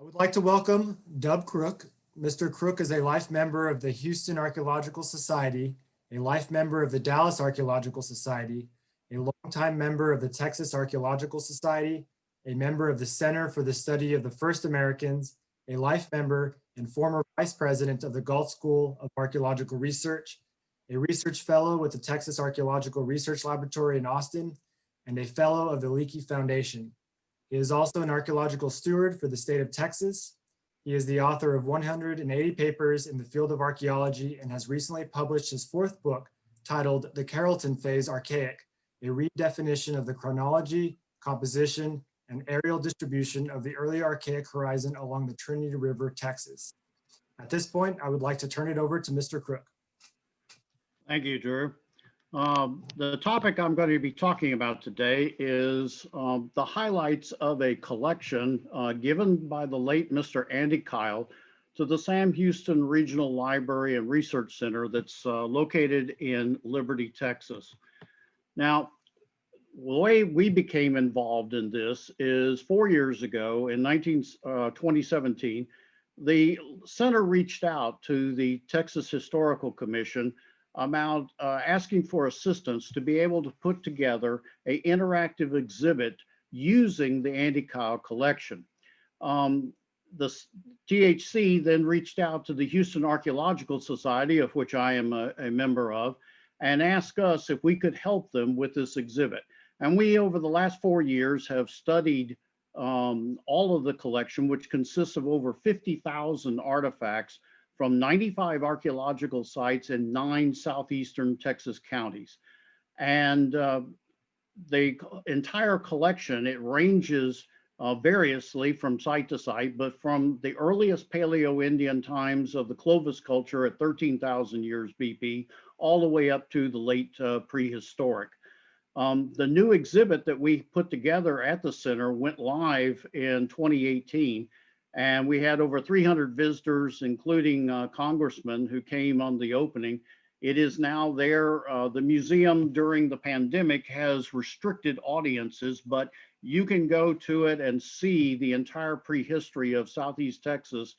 I would like to welcome Dub Crook. Mr. Crook is a life member of the Houston Archaeological Society, a life member of the Dallas Archaeological Society, a longtime member of the Texas Archaeological Society, a member of the Center for the Study of the First Americans, a life member and former vice president of the Galt School of Archaeological Research, a research fellow with the Texas Archaeological Research Laboratory in Austin, and a fellow of the Leakey Foundation. He is also an archaeological steward for the state of Texas. He is the author of 180 papers in the field of archaeology and has recently published his fourth book titled The Carrollton Phase Archaic, a redefinition of the chronology, composition, and aerial distribution of the early archaic horizon along the Trinity River, Texas. At this point, I would like to turn it over to Mr. Crook. Thank you, Drew. The topic I'm going to be talking about today is the highlights of a collection given by the late Mr. Andy Kyle to the Sam Houston Regional Library and Research Center that's located in Liberty, Texas. Now, the way we became involved in this is 4 years ago in 2017, the center reached out to the Texas Historical Commission about asking for assistance to be able to put together an interactive exhibit using the Andy Kyle collection. The THC then reached out to the Houston Archaeological Society, of which I am a member of, and asked us if we could help them with this exhibit. And we, over the last 4 years, have studied all of the collection, which consists of over 50,000 artifacts from 95 archaeological sites in 9 southeastern Texas counties. And the entire collection, it ranges variously from site to site, but from the earliest Paleo-Indian times of the Clovis culture at 13,000 years BP, all the way up to the late prehistoric. The new exhibit that we put together at the center went live in 2018. And we had over 300 visitors, including congressmen who came on the opening. It is now there. The museum during the pandemic has restricted audiences, but you can go to it and see the entire prehistory of Southeast Texas.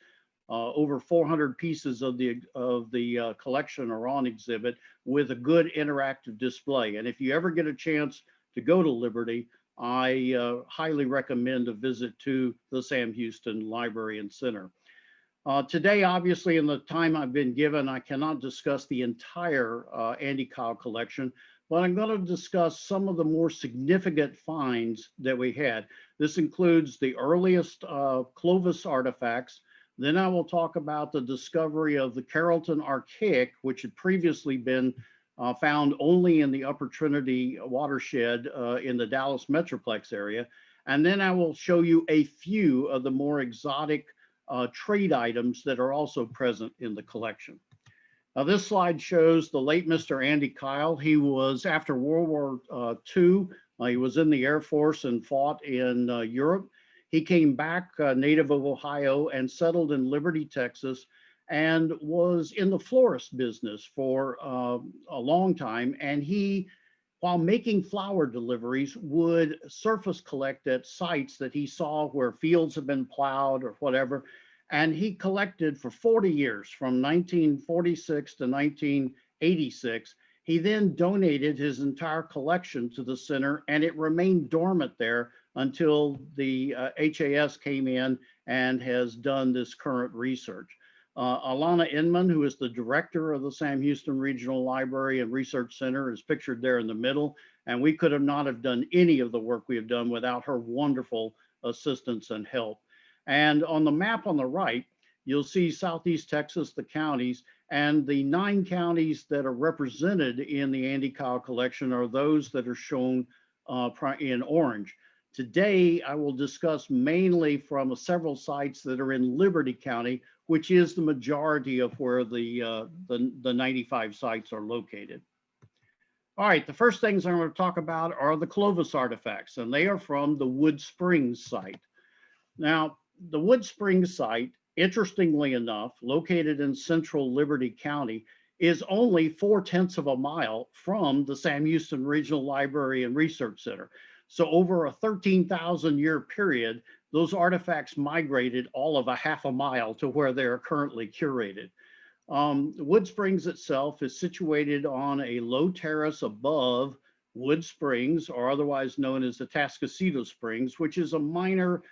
Over 400 pieces of the collection are on exhibit with a good interactive display. And if you ever get a chance to go to Liberty, I highly recommend a visit to the Sam Houston Library and Center. Today, obviously, in the time I've been given, I cannot discuss the entire Andy Kyle collection, but I'm going to discuss some of the more significant finds that we had. This includes the earliest Clovis artifacts. Then I will talk about the discovery of the Carrollton Archaic, which had previously been found only in the Upper Trinity watershed in the Dallas Metroplex area. And then I will show you a few of the more exotic trade items that are also present in the collection. Now, this slide shows the late Mr. Andy Kyle. He was, after World War II, he was in the Air Force and fought in Europe. He came back native of Ohio and settled in Liberty, Texas, and was in the florist business for a long time. And he, while making flower deliveries, would surface collect at sites that he saw where fields had been plowed or whatever. And he collected for 40 years, from 1946 to 1986. He then donated his entire collection to the center, and it remained dormant there until the HAS came in and has done this current research. Alana Inman, who is the director of the Sam Houston Regional Library and Research Center, is pictured there in the middle. And we could have not have done any of the work we have done without her wonderful assistance and help. And on the map on the right, you'll see Southeast Texas, the counties, and the 9 counties that are represented in the Andy Kyle collection are those that are shown in orange. Today, I will discuss mainly from several sites that are in Liberty County, which is the majority of where the 95 sites are located. All right, the first things I'm going to talk about are the Clovis artifacts, and they are from the Wood Springs site. Now, the Wood Springs site, interestingly enough, located in central Liberty County, is only 4/10 of a mile from the Sam Houston Regional Library and Research Center. So over a 13,000 year period, those artifacts migrated all of a half a mile to where they are currently curated. Wood Springs itself is situated on a low terrace above Wood Springs, or otherwise known as the Tascasito Springs, which is a minor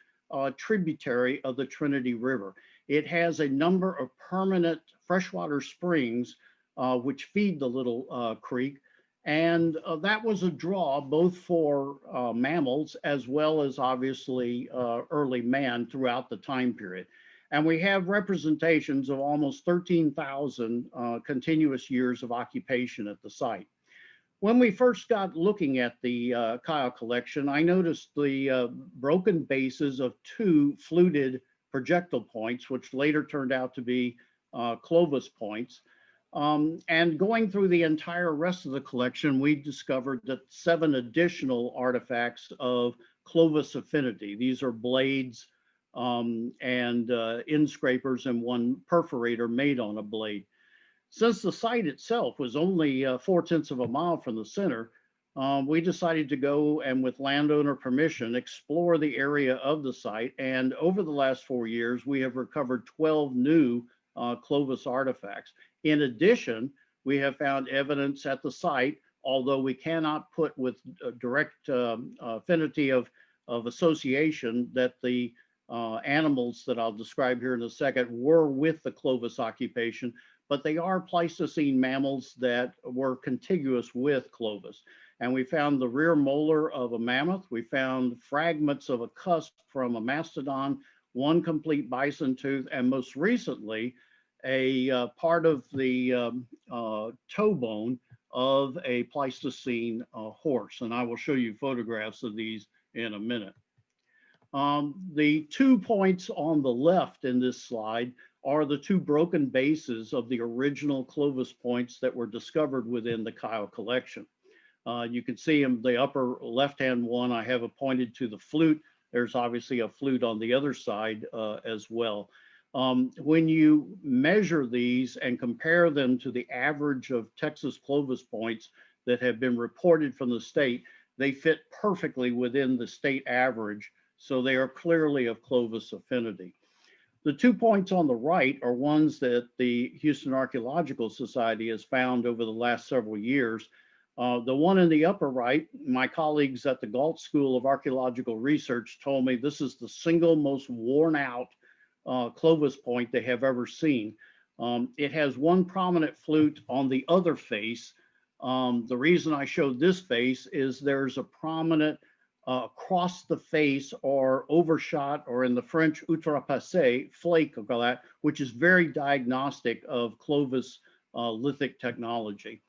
tributary of the Trinity River. It has a number of permanent freshwater springs which feed the little creek. And that was a draw both for mammals as well as obviously early man throughout the time period. And we have representations of almost 13,000 continuous years of occupation at the site. When we first got looking at the Kyle collection, I noticed the broken bases of 2 fluted projectile points, which later turned out to be Clovis points. And going through the entire rest of the collection, we discovered that 7 additional artifacts of Clovis affinity. These are blades and end scrapers and 1 perforator made on a blade. Since the site itself was only 4/10 of a mile from the center, we decided to go and, with landowner permission, explore the area of the site. And over the last 4 years, we have recovered 12 new Clovis artifacts. In addition, we have found evidence at the site, although we cannot put with direct affinity of association, that the animals that I'll describe here in a second were with the Clovis occupation, but they are Pleistocene mammals that were contiguous with Clovis. And we found the rear molar of a mammoth. We found fragments of a cusp from a mastodon, 1 complete bison tooth, and most recently, a part of the toe bone of a Pleistocene horse. And I will show you photographs of these in a minute. The 2 points on the left in this slide are the 2 broken bases of the original Clovis points that were discovered within the Kyle collection. You can see in the upper left-hand one, I have pointed to the flute. There's obviously a flute on the other side as well. When you measure these and compare them to the average of Texas Clovis points that have been reported from the state, they fit perfectly within the state average. So they are clearly of Clovis affinity. The 2 points on the right are ones that the Houston Archaeological Society has found over the last several years. The one in the upper right, my colleagues at the Galt School of Archaeological Research told me this is the single most worn out Clovis point they have ever seen. It has 1 prominent flute on the other face. The reason I showed this face is there's a prominent across the face or overshot, or in the French, outrepassé, flake, we'll call that, which is very diagnostic of Clovis lithic technology.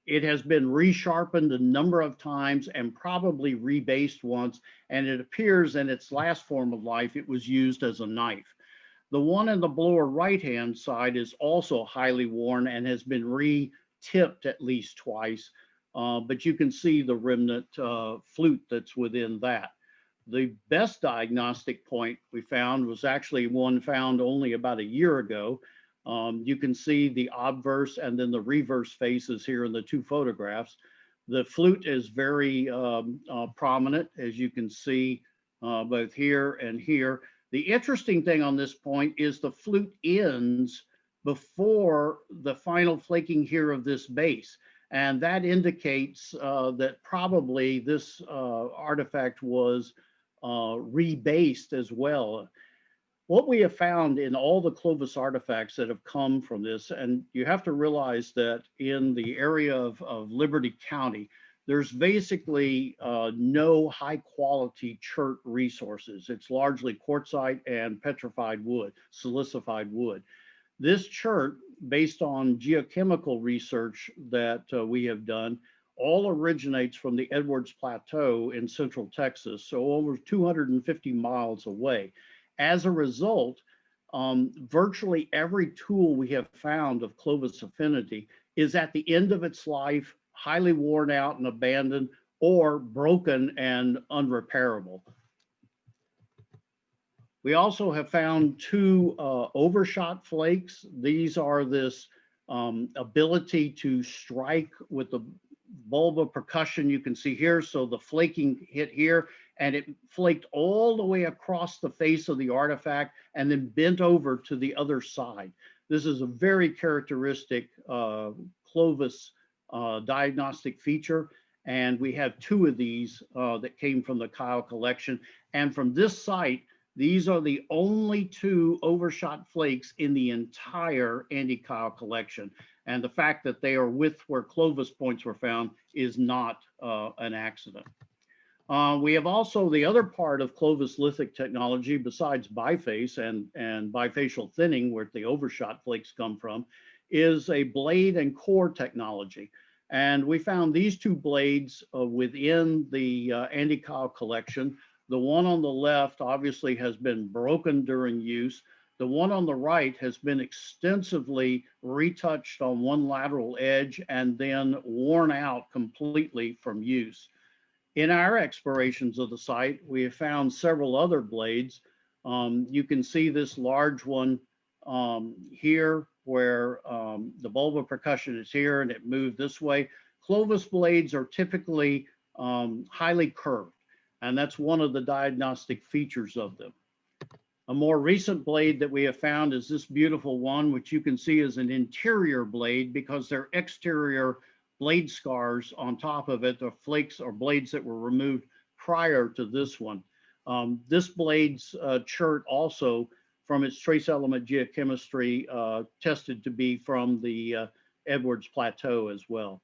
It has been resharpened a number of times and probably rebased once, and it appears in its last form of life, it was used as a knife. The one in the lower right-hand side is also highly worn and has been re-tipped at least twice. But you can see the remnant flute that's within that. The best diagnostic point we found was actually one found only about a year ago. You can see the obverse and then the reverse faces here in the 2 photographs. The flute is very prominent, as you can see both here and here. The interesting thing on this point is the flute ends before the final flaking here of this base. And that indicates that probably this artifact was rebased as well. What we have found in all the Clovis artifacts that have come from this, and you have to realize that in the area of Liberty County, there's basically no high quality chert resources. It's largely quartzite and petrified wood, silicified wood. This chert, based on geochemical research that we have done, all originates from the Edwards Plateau in central Texas, so over 250 miles away. As a result, virtually every tool we have found of Clovis affinity is at the end of its life, highly worn out and abandoned, or broken and unrepairable. We also have found 2 overshot flakes. These are this ability to strike with the bulb of percussion you can see here. So the flaking hit here and it flaked all the way across the face of the artifact and then bent over to the other side. This is a very characteristic Clovis diagnostic feature. And we have two of these that came from the Kyle collection. And from this site, these are the only two overshot flakes in the entire Andy Kyle collection. And the fact that they are with where Clovis points were found is not an accident. We have also the other part of Clovis lithic technology besides biface and bifacial thinning, where the overshot flakes come from, is a blade and core technology. And we found these two blades within the Andy Kyle collection. The one on the left obviously has been broken during use. The one on the right has been extensively retouched on one lateral edge and then worn out completely from use. In our explorations of the site, we have found several other blades. You can see this large one here where the bulbar percussion is here and it moved this way. Clovis blades are typically highly curved, and that's one of the diagnostic features of them. A more recent blade that we have found is this beautiful one, which you can see is an interior blade because they're exterior blade scars on top of it, the flakes or blades that were removed prior to this one. This blade's chert also, from its trace element geochemistry, tested to be from the Edwards Plateau as well.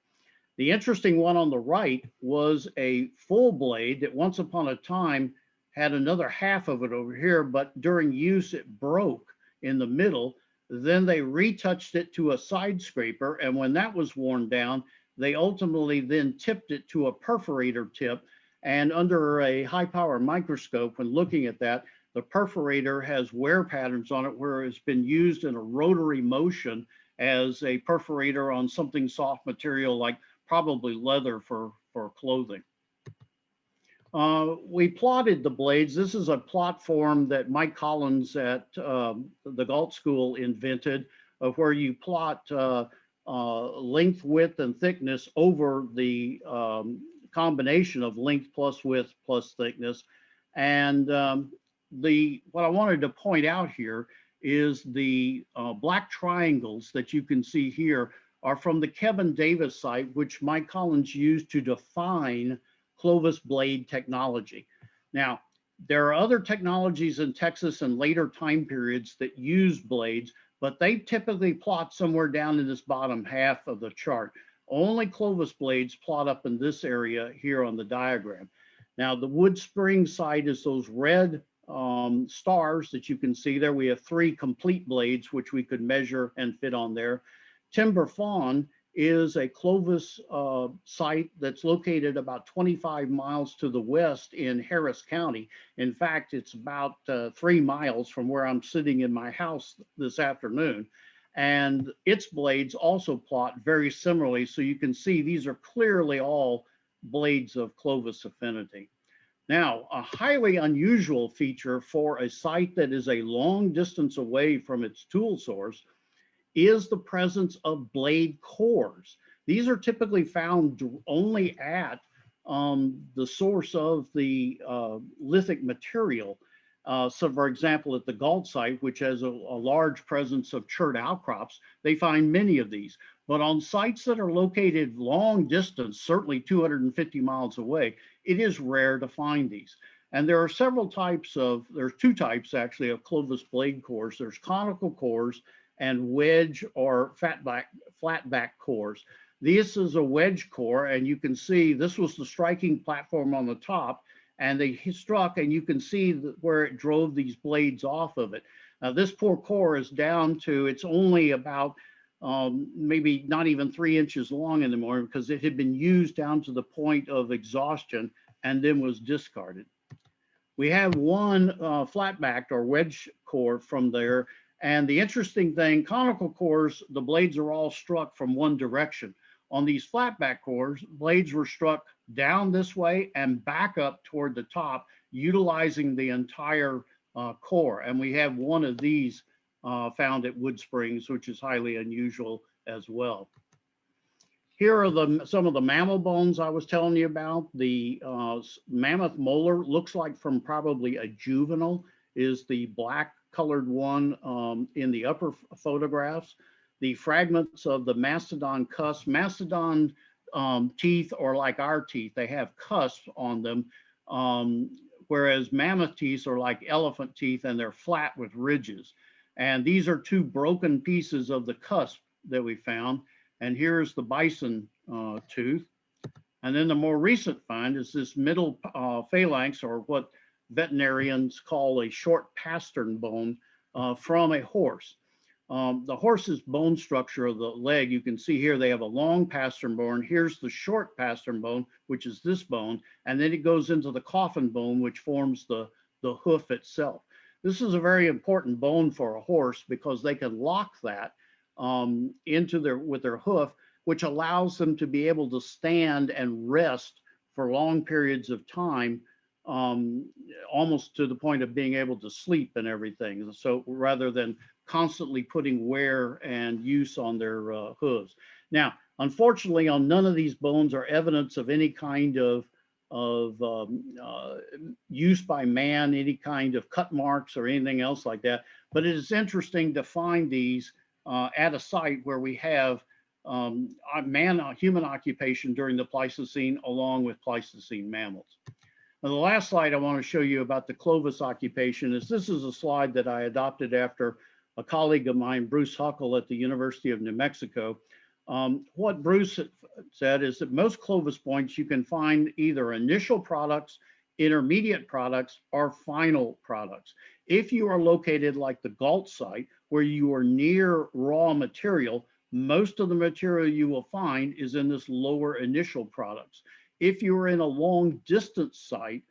The interesting one on the right was a full blade that once upon a time had another half of it over here, but during use it broke in the middle. Then they retouched it to a side scraper, and when that was worn down, they ultimately then tipped it to a perforator tip. And under a high power microscope, when looking at that, the perforator has wear patterns on it where it's been used in a rotary motion as a perforator on something soft material like probably leather for clothing. We plotted the blades. This is a plot form that Mike Collins at the Galt School invented, of where you plot length, width, and thickness over the combination of length plus width plus thickness. And what I wanted to point out here is the black triangles that you can see here are from the Kevin Davis site, which Mike Collins used to define Clovis blade technology. Now, there are other technologies in Texas and later time periods that use blades, but they typically plot somewhere down in this bottom half of the chart. Only Clovis blades plot up in this area here on the diagram. Now, the Wood Springs site is those red stars that you can see there. We have 3 complete blades, which we could measure and fit on there. Timber Fawn is a Clovis site that's located about 25 miles to the west in Harris County. In fact, it's about 3 miles from where I'm sitting in my house this afternoon. And its blades also plot very similarly. So you can see these are clearly all blades of Clovis affinity. Now, a highly unusual feature for a site that is a long distance away from its tool source is the presence of blade cores. These are typically found only at the source of the lithic material. So for example, at the Galt site, which has a large presence of chert outcrops, they find many of these. But on sites that are located long distance, certainly 250 miles away, it is rare to find these. And there are several types there's 2 types actually of Clovis blade cores. There's conical cores and wedge or flatback cores. This is a wedge core, and you can see this was the striking platform on the top, and they struck, and you can see where it drove these blades off of it. Now, this poor core is down to, it's only about maybe not even 3 inches long anymore because it had been used down to the point of exhaustion and then was discarded. We have one flatbacked or wedge core from there. And the interesting thing, conical cores, the blades are all struck from one direction. On these flatback cores, blades were struck down this way and back up toward the top, utilizing the entire core. And we have one of these found at Wood Springs, which is highly unusual as well. Here are some of the mammal bones I was telling you about. The mammoth molar looks like from probably a juvenile, is the black colored one in the upper photographs. The fragments of the mastodon cusp, mastodon teeth are like our teeth. They have cusps on them, whereas mammoth teeth are like elephant teeth and they're flat with ridges. And these are two broken pieces of the cusp that we found. And here's the bison tooth. And then the more recent find is this middle phalanx, or what veterinarians call a short pastern bone from a horse. The horse's bone structure of the leg, you can see here, they have a long pastern bone. Here's the short pastern bone, which is this bone. And then it goes into the coffin bone, which forms the hoof itself. This is a very important bone for a horse because they can lock that with their hoof, which allows them to be able to stand and rest for long periods of time, almost to the point of being able to sleep and everything. So rather than constantly putting wear and use on their hooves. Now, unfortunately, on none of these bones are evidence of any kind of use by man, any kind of cut marks or anything else like that. But it is interesting to find these at a site where we have human occupation during the Pleistocene along with Pleistocene mammals. Now, the last slide I want to show you about the Clovis occupation is this is a slide that I adopted after a colleague of mine, Bruce Huckle at the University of New Mexico. What Bruce said is that most Clovis points you can find either initial products, intermediate products, or final products. If you are located like the Galt site, where you are near raw material, most of the material you will find is in this lower initial products. If you are in a long distance site,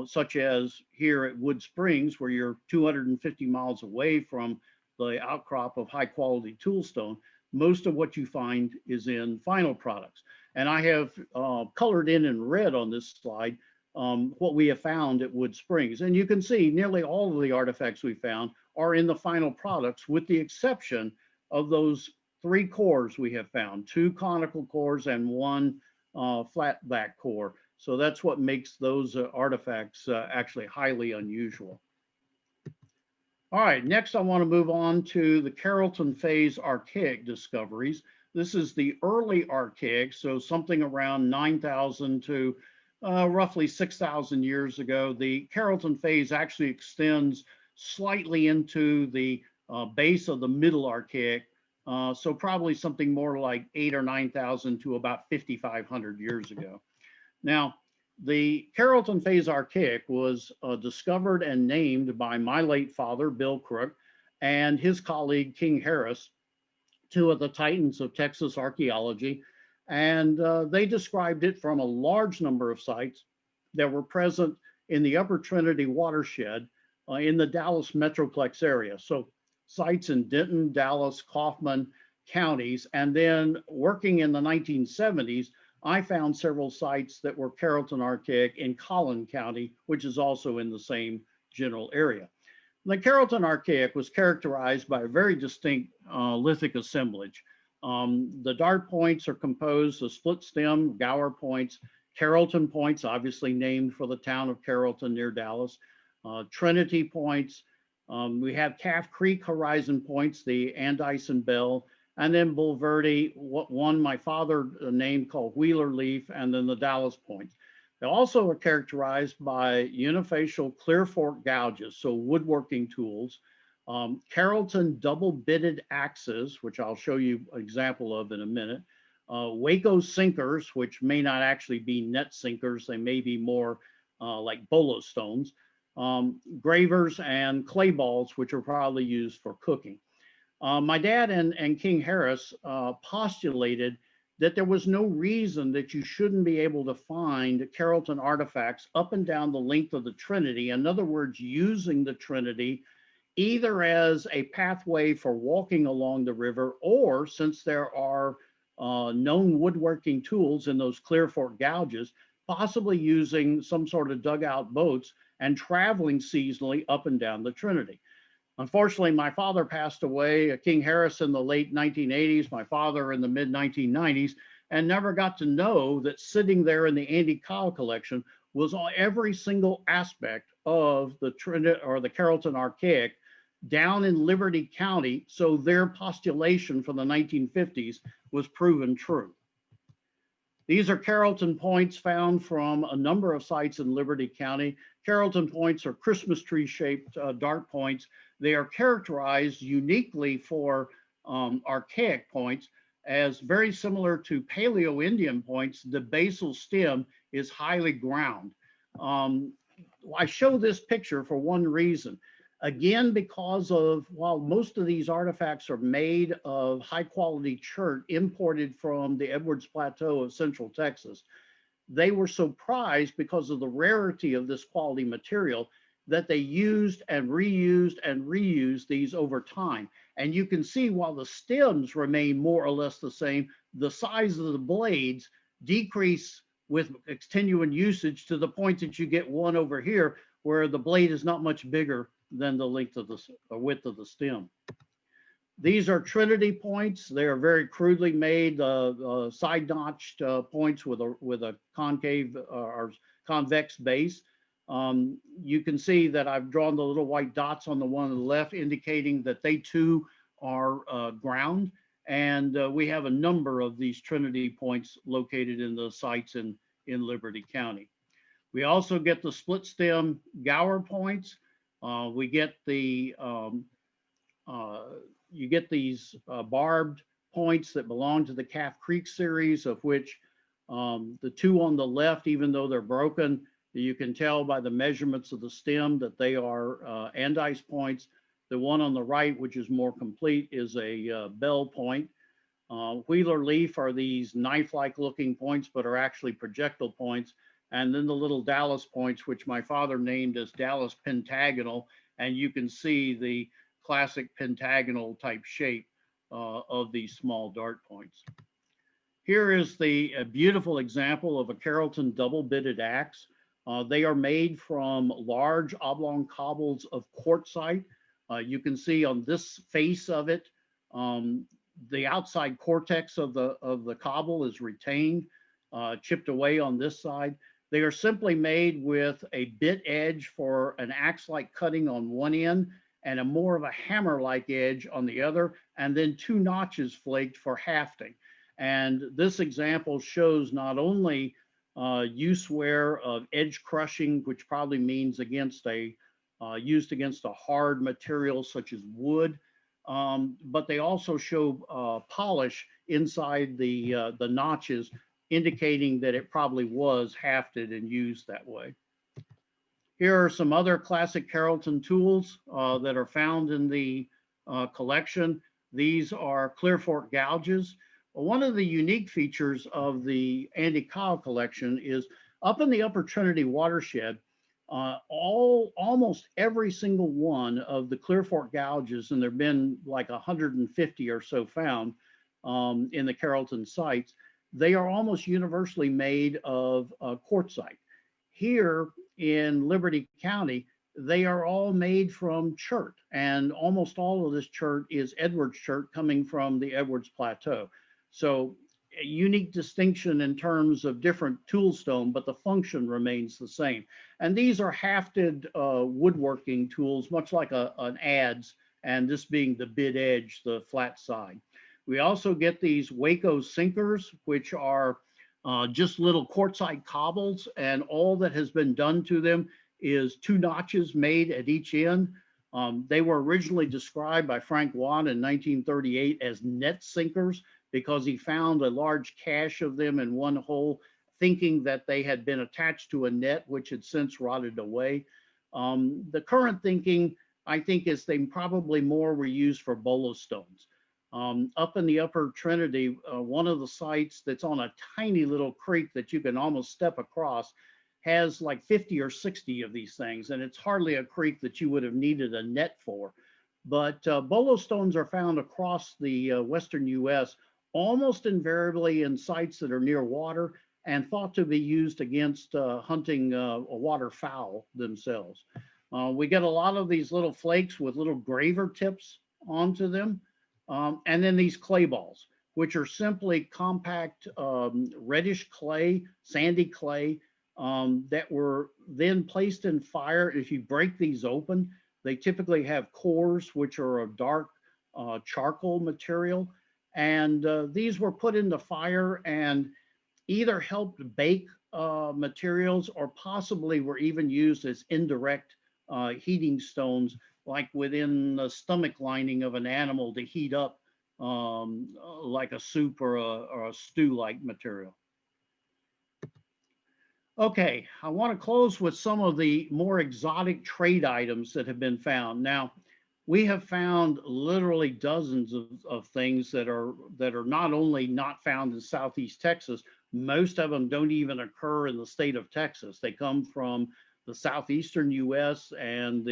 such as here at Wood Springs, where you're 250 miles away from the outcrop of high quality toolstone, most of what you find is in final products. And I have colored in red on this slide what we have found at Wood Springs. And you can see nearly all of the artifacts we found are in the final products, with the exception of those 3 cores we have found, 2 conical cores and 1 flat back core. So that's what makes those artifacts actually highly unusual. All right, next I want to move on to the Carrollton Phase Archaic discoveries. This is the early Archaic, so something around 9,000 to roughly 6,000 years ago. The Carrollton Phase actually extends slightly into the base of the Middle Archaic, so probably something more like 8,000 or 9,000 to about 5,500 years ago. Now, the Carrollton Phase Archaic was discovered and named by my late father, Bill Crook, and his colleague, King Harris, 2 of the titans of Texas archaeology. And they described it from a large number of sites that were present in the Upper Trinity watershed in the Dallas Metroplex area. So sites in Denton, Dallas, Kaufman counties. And then working in the 1970s, I found several sites that were Carrollton Archaic in Collin County, which is also in the same general area. The Carrollton Archaic was characterized by a very distinct lithic assemblage. The dart points are composed of split stem Gower points, Carrollton points, obviously named for the town of Carrollton near Dallas, Trinity points. We have Calf Creek horizon points, the Andice and Bell, and then Bulverde, one my father named called Wheeler Leaf, and then the Dallas points. They also are characterized by unifacial clear fork gouges, so woodworking tools, Carrollton double-bitted axes, which I'll show you an example of in a minute, Waco sinkers, which may not actually be net sinkers, they may be more like bolo stones, gravers, and clay balls, which are probably used for cooking. My dad and King Harris postulated that there was no reason that you shouldn't be able to find Carrollton artifacts up and down the length of the Trinity. In other words, using the Trinity either as a pathway for walking along the river, or since there are known woodworking tools in those clear fork gouges, possibly using some sort of dugout boats and traveling seasonally up and down the Trinity. Unfortunately, my father passed away, King Harris, in the late 1980s, my father in the mid 1990s, and never got to know that sitting there in the Andy Kyle collection was on every single aspect of the Trinity or the Carrollton Archaic down in Liberty County. So their postulation from the 1950s was proven true. These are Carrollton points found from a number of sites in Liberty County. Carrollton points are Christmas tree shaped dart points. They are characterized uniquely for archaic points as very similar to Paleo-Indian points. The basal stem is highly ground. I show this picture for one reason. Again, because of, while most of these artifacts are made of high quality chert imported from the Edwards Plateau of Central Texas, they were so prized because of the rarity of this quality material that they used and reused these over time. And you can see while the stems remain more or less the same, the size of the blades decrease with continuing usage to the point that you get one over here where the blade is not much bigger than the length of the width of the stem. These are Trinity points. They are very crudely made, side notched points with a concave or convex base. You can see that I've drawn the little white dots on the one on the left, indicating that they too are ground. And we have a number of these Trinity points located in the sites in Liberty County. We also get the split stem Gower points. We get the, you get these barbed points that belong to the Calf Creek series, of which the two on the left, even though they're broken, you can tell by the measurements of the stem that they are Andice points. The one on the right, which is more complete, is a bell point. Wheeler leaf are these knife-like looking points, but are actually projectile points. And then the little Dallas points, which my father named as Dallas pentagonal. And you can see the classic pentagonal type shape of these small dart points. Here is a beautiful example of a Carrollton double-bitted axe. They are made from large oblong cobbles of quartzite. You can see on this face of it, the outside cortex of the cobble is retained, chipped away on this side. They are simply made with a bit edge for an axe-like cutting on one end and a more of a hammer-like edge on the other, and then two notches flaked for hafting. And this example shows not only use wear of edge crushing, which probably means against used against a hard material such as wood, but they also show polish inside the notches, indicating that it probably was hafted and used that way. Here are some other classic Carrollton tools that are found in the collection. These are clear fork gouges. One of the unique features of the Andy Kyle collection is up in the Upper Trinity watershed, almost every single one of the clear fork gouges, and there have been like 150 or so found in the Carrollton sites, they are almost universally made of quartzite. Here in Liberty County, they are all made from chert, and almost all of this chert is Edwards chert coming from the Edwards Plateau. So a unique distinction in terms of different tool stone, but the function remains the same. And these are hafted woodworking tools, much like an adze, and this being the bit edge, the flat side. We also get these Waco sinkers, which are just little quartzite cobbles, and all that has been done to them is two notches made at each end. They were originally described by Frank Watt in 1938 as net sinkers because he found a large cache of them in one hole, thinking that they had been attached to a net, which had since rotted away. The current thinking, I think, is they probably more were used for bolo stones. Up in the Upper Trinity, one of the sites that's on a tiny little creek that you can almost step across has like 50 or 60 of these things, and it's hardly a creek that you would have needed a net for. But bolo stones are found across the western US, almost invariably in sites that are near water and thought to be used against hunting waterfowl themselves. We get a lot of these little flakes with little graver tips onto them. And then these clay balls, which are simply compact reddish clay, sandy clay, that were then placed in fire. If you break these open, they typically have cores, which are a dark charcoal material. And these were put into fire and either helped bake materials or possibly were even used as indirect heating stones, like within the stomach lining of an animal to heat up like a soup or a stew-like material. Okay, I want to close with some of the more exotic trade items that have been found. Now, we have found literally dozens of things that are not only not found in Southeast Texas, most of them don't even occur in the state of Texas. They come from the southeastern U.S. and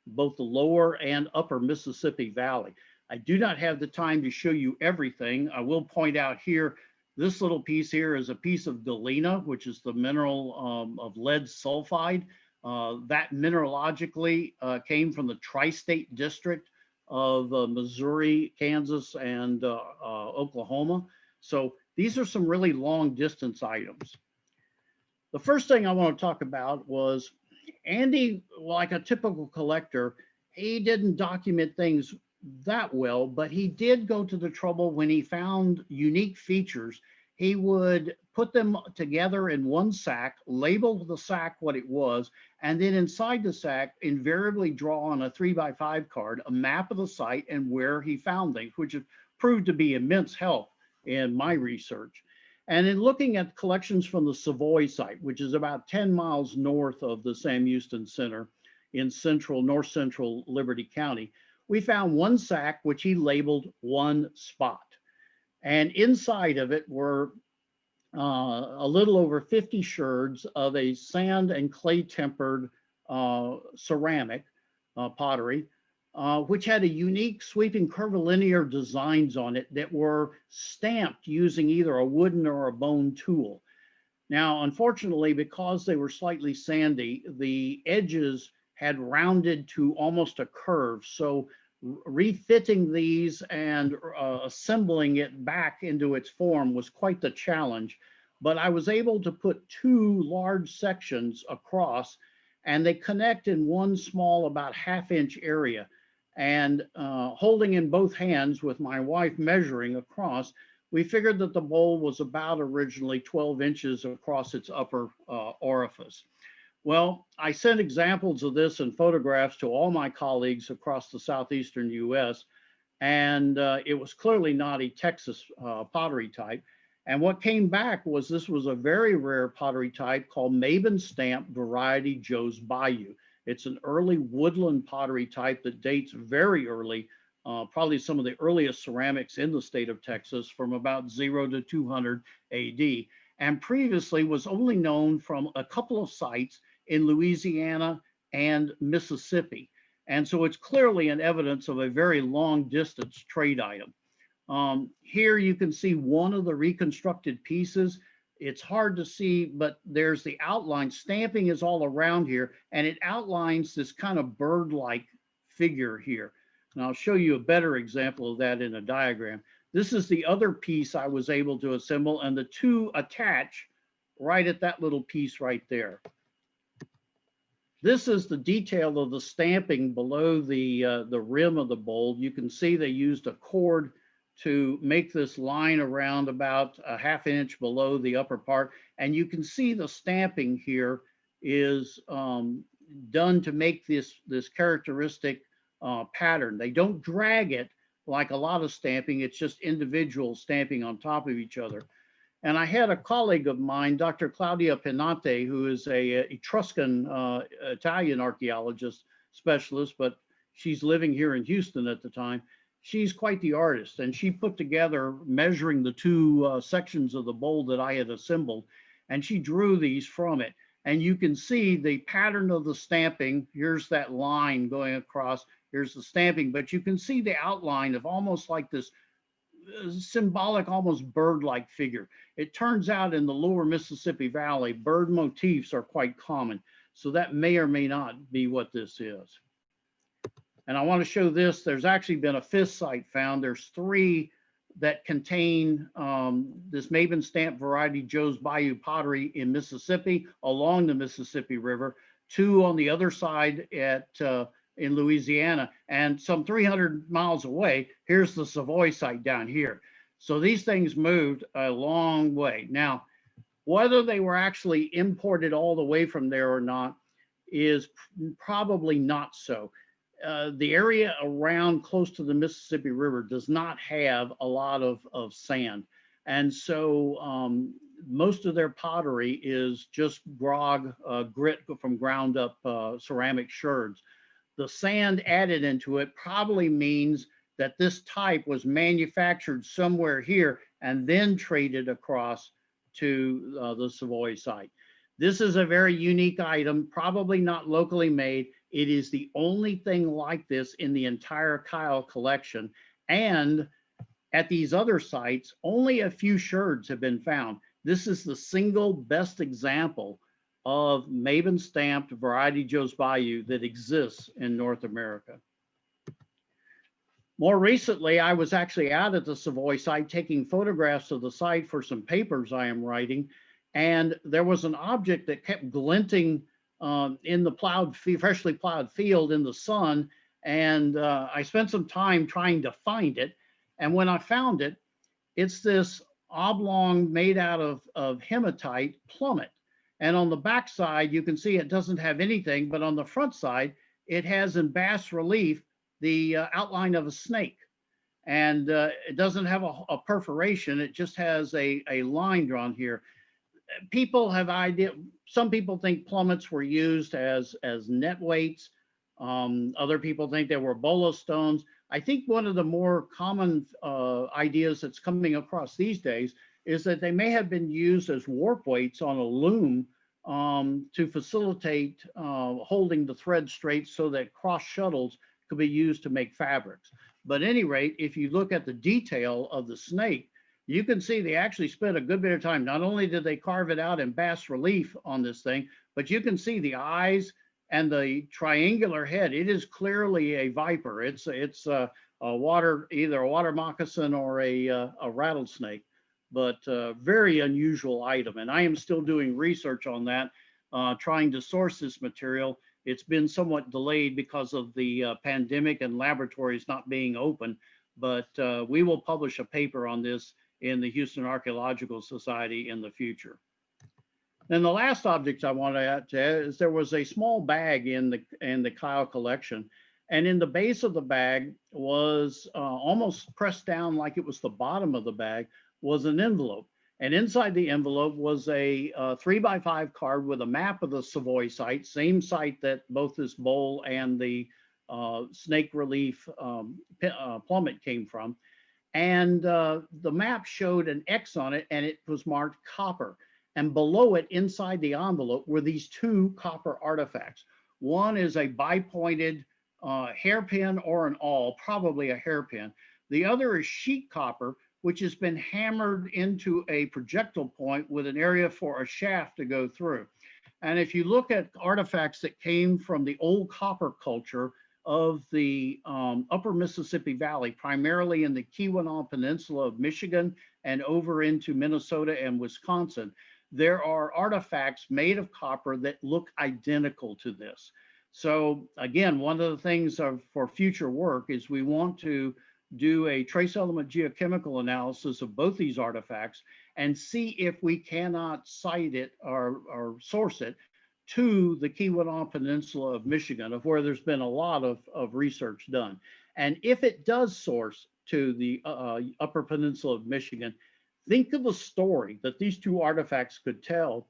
both the lower and upper Mississippi Valley. I do not have the time to show you everything. I will point out here, this little piece here is a piece of galena, which is the mineral of lead sulfide. That mineralogically came from the tri-state district of Missouri, Kansas, and Oklahoma. So these are some really long distance items. The first thing I want to talk about was Andy, like a typical collector, he didn't document things that well, but he did go to the trouble when he found unique features. He would put them together in one sack, label the sack what it was, and then inside the sack invariably draw on a 3x5 card a map of the site and where he found things, which have proved to be immense help in my research. And in looking at collections from the Savoy site, which is about 10 miles north of the Sam Houston Center in north central Liberty County, we found one sack which he labeled one spot. And inside of it were a little over 50 sherds of a sand and clay tempered ceramic pottery, which had a unique sweeping curvilinear designs on it that were stamped using either a wooden or a bone tool. Now, unfortunately, because they were slightly sandy, the edges had rounded to almost a curve. So refitting these and assembling it back into its form was quite the challenge. But I was able to put two large sections across, and they connect in one small, about half-inch area. And holding in both hands with my wife measuring across, we figured that the bowl was about originally 12 inches across its upper orifice. Well, I sent examples of this and photographs to all my colleagues across the southeastern US, and it was clearly not a Texas pottery type. And what came back was this was a very rare pottery type called Mabin Stamped variety Joe's Bayou. It's an early woodland pottery type that dates very early, probably some of the earliest ceramics in the state of Texas from about 0 to 200 AD, and previously was only known from a couple of sites in Louisiana and Mississippi. And so it's clearly an evidence of a very long distance trade item. Here you can see one of the reconstructed pieces. It's hard to see, but there's the outline. Stamping is all around here, and it outlines this kind of bird-like figure here. And I'll show you a better example of that in a diagram. This is the other piece I was able to assemble, and the two attach right at that little piece right there. This is the detail of the stamping below the rim of the bowl. You can see they used a cord to make this line around about a half-inch below the upper part. And you can see the stamping here is done to make this characteristic pattern. They don't drag it like a lot of stamping. It's just individual stamping on top of each other. And I had a colleague of mine, Dr. Claudia Penate, who is a Etruscan Italian archaeologist specialist, but she's living here in Houston at the time. She's quite the artist, and she put together measuring the two sections of the bowl that I had assembled, and she drew these from it. And you can see the pattern of the stamping. Here's that line going across. Here's the stamping, but you can see the outline of almost like this symbolic, almost bird-like figure. It turns out in the lower Mississippi Valley, bird motifs are quite common. So that may or may not be what this is. And I want to show this. There's actually been a fifth site found. There's three that contain this Mabin Stamped variety Joe's Bayou pottery in Mississippi along the Mississippi River, 2 on the other side at in Louisiana, and some 300 miles away, here's the Savoy site down here. So these things moved a long way. Now, whether they were actually imported all the way from there or not is probably not so. The area around close to the Mississippi River does not have a lot of sand. And so most of their pottery is just grog, grit from ground up ceramic sherds. The sand added into it probably means that this type was manufactured somewhere here and then traded across to the Savoy site. This is a very unique item, probably not locally made. It is the only thing like this in the entire Kyle collection. And at these other sites, only a few sherds have been found. This is the single best example of Mabin Stamped variety Joe's Bayou that exists in North America. More recently, I was actually out at the Savoy site taking photographs of the site for some papers I am writing, and there was an object that kept glinting in the freshly plowed field in the sun, and I spent some time trying to find it, and when I found it, it's this oblong made out of hematite plummet. And on the back side, you can see it doesn't have anything, but on the front side, it has in bas relief the outline of a snake. And it doesn't have a perforation, it just has a line drawn here. People have some people think plummets were used as net weights. Other people think they were bola stones. I think one of the more common ideas that's coming across these days is that they may have been used as warp weights on a loom to facilitate holding the thread straight so that cross shuttles could be used to make fabrics. But at any rate, if you look at the detail of the snake, you can see they actually spent a good bit of time. Not only did they carve it out in bas relief on this thing, but you can see the eyes and the triangular head. It is clearly a viper. It's a water, either a water moccasin or a rattlesnake, but very unusual item. And I am still doing research on that, trying to source this material. It's been somewhat delayed because of the pandemic and laboratories not being open, but we will publish a paper on this in the Houston Archaeological Society in the future. Then the last object I want to add is there was a small bag in the Kyle collection, and in the base of the bag was almost pressed down like it was the bottom of the bag was an envelope. And inside the envelope was a 3x5 card with a map of the Savoy site, same site that both this bowl and the snake relief plummet came from. And the map showed an X on it, and it was marked copper. And below it, inside the envelope, were these 2 copper artifacts. One is a bipointed hairpin or an awl, probably a hairpin. The other is sheet copper, which has been hammered into a projectile point with an area for a shaft to go through. And if you look at artifacts that came from the old copper culture of the upper Mississippi Valley, primarily in the Keweenaw Peninsula of Michigan and over into Minnesota and Wisconsin, there are artifacts made of copper that look identical to this. So again, one of the things for future work is we want to do a trace element geochemical analysis of both these artifacts and see if we cannot cite it or source it to the Keweenaw Peninsula of Michigan, of where there's been a lot of research done. And if it does source to the Upper Peninsula of Michigan, think of the story that these 2 artifacts could tell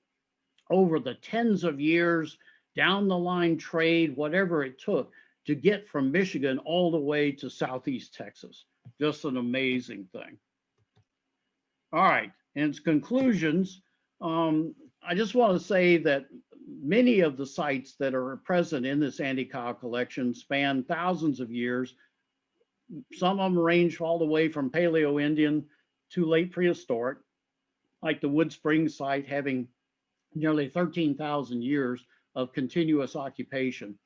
over the tens of years, down the line trade, whatever it took to get from Michigan all the way to Southeast Texas. Just an amazing thing. All right, in its conclusions, I just want to say that many of the sites that are present in this Andy Kyle collection span thousands of years. Some of them range all the way from Paleo-Indian to late prehistoric, like the Wood Springs site having nearly 13,000 years of continuous occupation.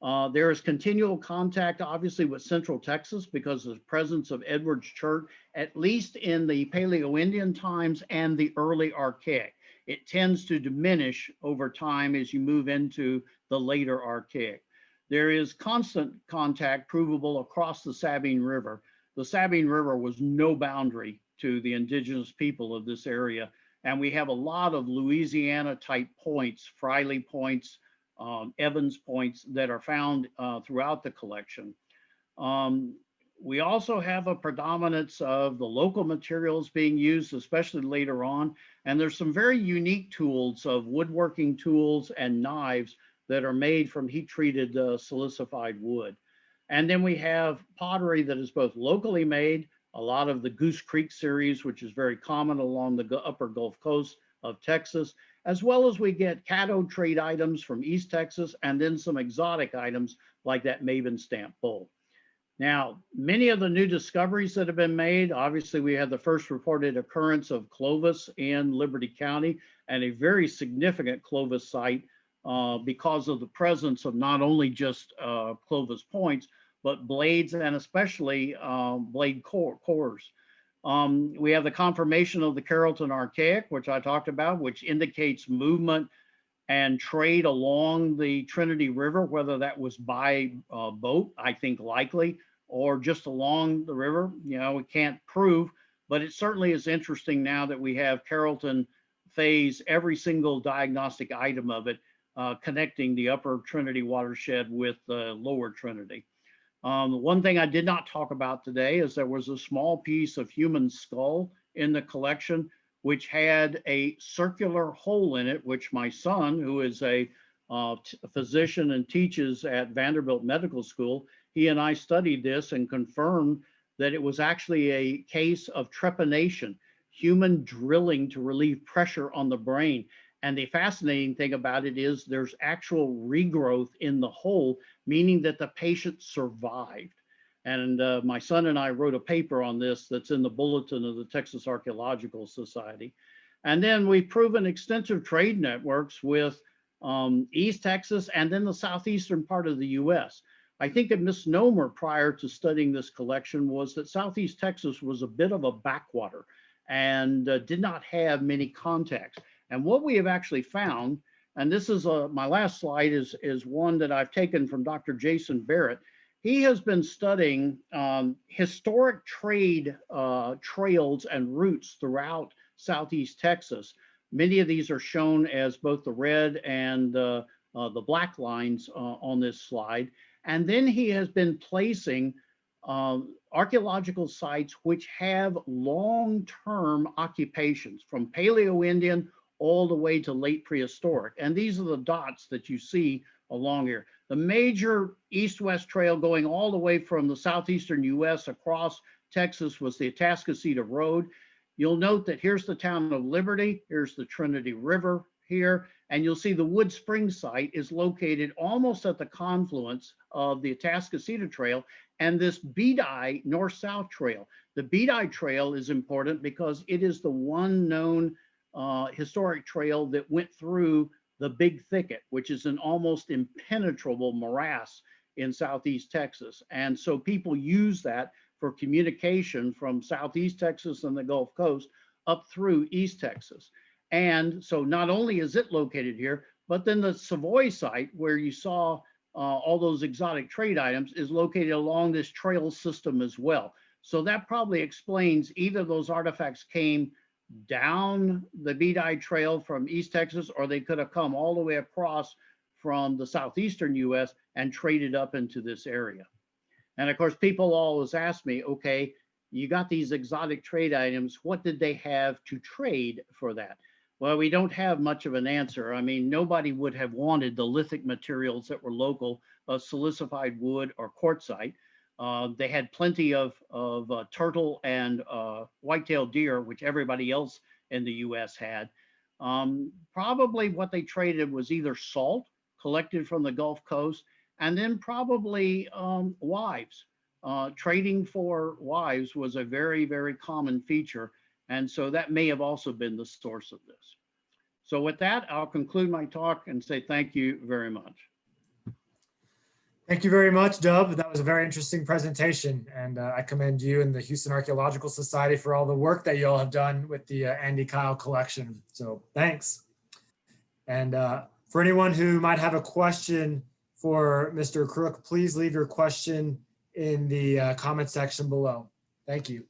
There is continual contact, obviously, with Central Texas because of the presence of Edwards Chert, at least in the Paleo-Indian times and the early Archaic. It tends to diminish over time as you move into the later Archaic. There is constant contact provable across the Sabine River. The Sabine River was no boundary to the indigenous people of this area. And we have a lot of Louisiana type points, Friley points, Evans points that are found throughout the collection. We also have a predominance of the local materials being used, especially later on. And there's some very unique tools of woodworking tools and knives that are made from heat-treated silicified wood. And then we have pottery that is both locally made, a lot of the Goose Creek series, which is very common along the upper Gulf Coast of Texas, as well as we get cathode trade items from East Texas, and then some exotic items like that Mabin Stamped bowl. Now, many of the new discoveries that have been made, obviously we had the first reported occurrence of Clovis in Liberty County, and a very significant Clovis site because of the presence of not only just Clovis points, but blades and especially blade cores. We have the confirmation of the Carrollton Archaic, which I talked about, which indicates movement and trade along the Trinity River, whether that was by boat, I think likely, or just along the river. You know, we can't prove, but it certainly is interesting now that we have Carrollton Phase, every single diagnostic item of it, connecting the Upper Trinity watershed with the Lower Trinity. One thing I did not talk about today is there was a small piece of human skull in the collection, which had a circular hole in it, which my son, who is a physician and teaches at Vanderbilt Medical School, he and I studied this and confirmed that it was actually a case of trepanation, human drilling to relieve pressure on the brain. And the fascinating thing about it is there's actual regrowth in the hole, meaning that the patient survived. And my son and I wrote a paper on this that's in the bulletin of the Texas Archaeological Society. And then we've proven extensive trade networks with East Texas and then the southeastern part of the US. I think a misnomer prior to studying this collection was that Southeast Texas was a bit of a backwater and did not have many contacts. And what we have actually found, and this is my last slide, is one that I've taken from Dr. Jason Barrett. He has been studying historic trade trails and routes throughout Southeast Texas. Many of these are shown as both the red and the black lines on this slide. And then he has been placing archaeological sites which have long-term occupations from Paleo-Indian all the way to late prehistoric. And these are the dots that you see along here. The major east-west trail going all the way from the southeastern US across Texas was the Atascocita Road. You'll note that here's the town of Liberty, here's the Trinity River here, and you'll see the Wood Springs site is located almost at the confluence of the Atascocita Trail and this Beedi north-south trail. The Beedi Trail is important because it is the one known historic trail that went through the Big Thicket, which is an almost impenetrable morass in Southeast Texas. And so people use that for communication from Southeast Texas and the Gulf Coast up through East Texas. And so not only is it located here, but then the Savoy site where you saw all those exotic trade items is located along this trail system as well. So that probably explains either those artifacts came down the Beedi Trail from East Texas, or they could have come all the way across from the southeastern US and traded up into this area. And of course, people always ask me, okay, you got these exotic trade items, what did they have to trade for that? Well, we don't have much of an answer. I mean, nobody would have wanted the lithic materials that were local, silicified wood or quartzite. They had plenty of turtle and white-tailed deer, which everybody else in the US had. Probably what they traded was either salt collected from the Gulf Coast, and then probably wives. Trading for wives was a very, very common feature. And so that may have also been the source of this. So with that, I'll conclude my talk and say thank you very much. Thank you very much, Dub. That was a very interesting presentation, and I commend you and the Houston Archaeological Society for all the work that you all have done with the Andy Kyle collection. So thanks. And for anyone who might have a question for Mr. Crook, please leave your question in the comment section below. Thank you.